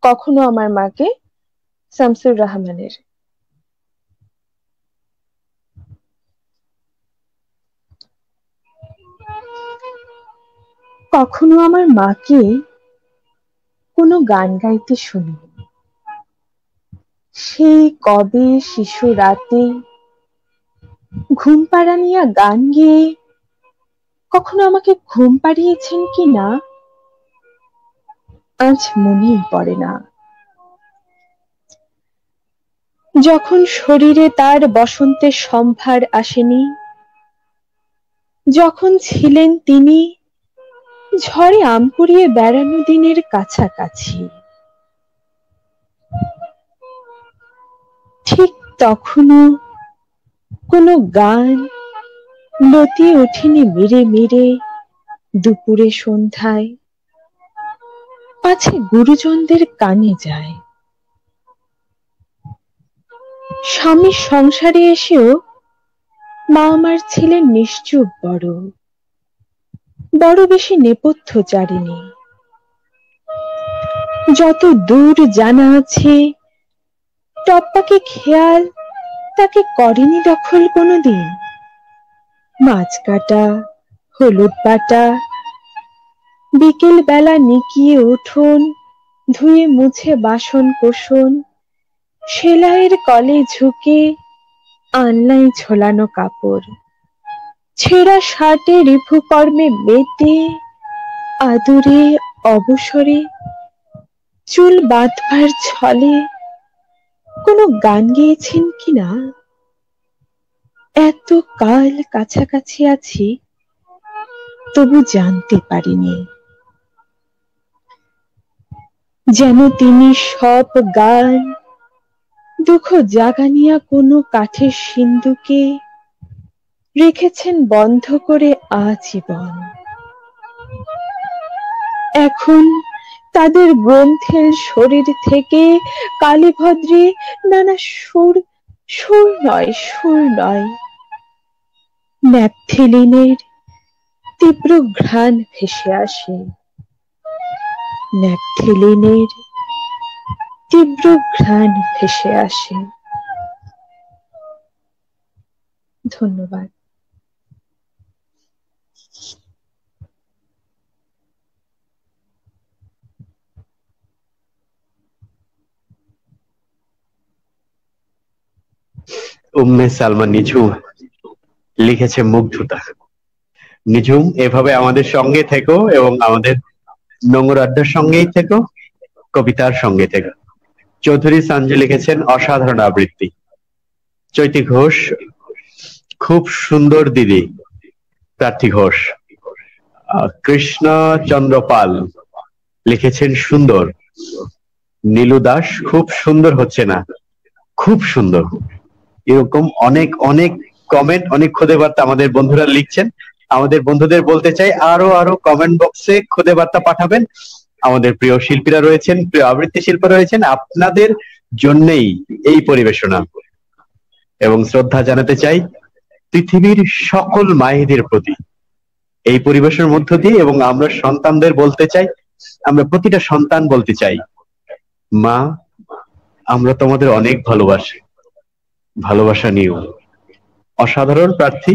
কখনো আমার মাকে শামসুর রহমানের। কখনো আমার মাকে কোনো গান গাইতে শুনিনি। সেই কবে শিশু রাতে ঘুম পাড়ানিয়া গান গেয়ে কখনো আমাকে ঘুম পাড়িয়েছেন কি না আজ মনেই পড়ে না। যখন শরীরে তার বসন্তের সম্ভার আসেনি, যখন ছিলেন তিনি ঝড়ে আম কুড়িয়ে বেড়ানো দিনের কাছাকাছি, ঠিক তখনও কোনো গান লতিয়ে ওঠেনি মেরে মেরে দুপুরে সন্ধ্যায়, পাছে গুরুজনদের কানে যায়। স্বামীর সংসারে এসেও মা আমার ছিলেন নিশ্চুপ, বড় বেশি নেপথ্য চারিনি। যত দূর জানা আছে টপ্পাকে খেয়াল তাকে করেনি দখল কোনোদিন। মাছ কাটা, হলুদ বাটা, বিকেল বেলা নিকিয়ে উঠোন, ধুয়ে মুছে বাসন কোসন, সেলাইয়ের কলে ঝুঁকে আনলাই ঝোলানো কাপড়, ছেঁড়া শার্টে রিপুকর্মে মেতে, আদরে অবসরে চুল বাঁধবার ছলে কোনো গান গেয়েছেন কিনা এত কাল কাছাকাছি আছি তবু জানতে পারিনি। যেন তিনি সব গান দুঃখ জাগানিয়া কোনো কাঠের সিন্ধুকে রেখেছেন বন্ধ করে আজীবন। এখন তাদের গ্রন্থের শরীর থেকে কালীভদ্রে নানা সুর নয় ন্যাপথেলিনের তীব্র ঘ্রাণ ভেসে আসে, ন্যাপথেলিনের তীব্র ঘ্রাণ ভেসে আসে। ধন্যবাদ। উম্মে সালমা নিঝুম লিখেছে মুগ্ধতা। নিঝুম, এভাবে আমাদের সঙ্গে থেকো এবং আমাদের নোংর আড্ডার সঙ্গেই থেকো, কবিতার সঙ্গে থেকো। চৌধুরী সঞ্জু লিখেছেন অসাধারণ আবৃত্তি। চৈতি ঘোষ, খুব সুন্দর দিদি। প্রার্থী ঘোষ। কৃষ্ণ চন্দ্র পাল লিখেছেন সুন্দর। নীলু দাস, খুব সুন্দর হচ্ছে না, খুব সুন্দর। এরকম অনেক অনেক কমেন্ট, অনেক খুদে বার্তা আমাদের বন্ধুরা লিখছেন। আমাদের বন্ধুদের বলতে চাই আরো কমেন্ট বক্সে খুদে বার্তা পাঠাবেন। আমাদের প্রিয় শিল্পীরা রয়েছেন, প্রিয় আবৃত্তি শিল্পী রয়েছেন, আপনাদের জন্যই এই পরিবেশনা। এবং শ্রদ্ধা জানাতে চাই পৃথিবীর সকল মায়েদের প্রতি এই পরিবেশের মধ্য দিয়ে। এবং আমরা সন্তানদের বলতে চাই, আমরা প্রতিটা সন্তান বলতে চাই, মা আমরা তোমাদের অনেক ভালোবাসি, ভালোবাসা নিও। অসাধারণ প্রার্থী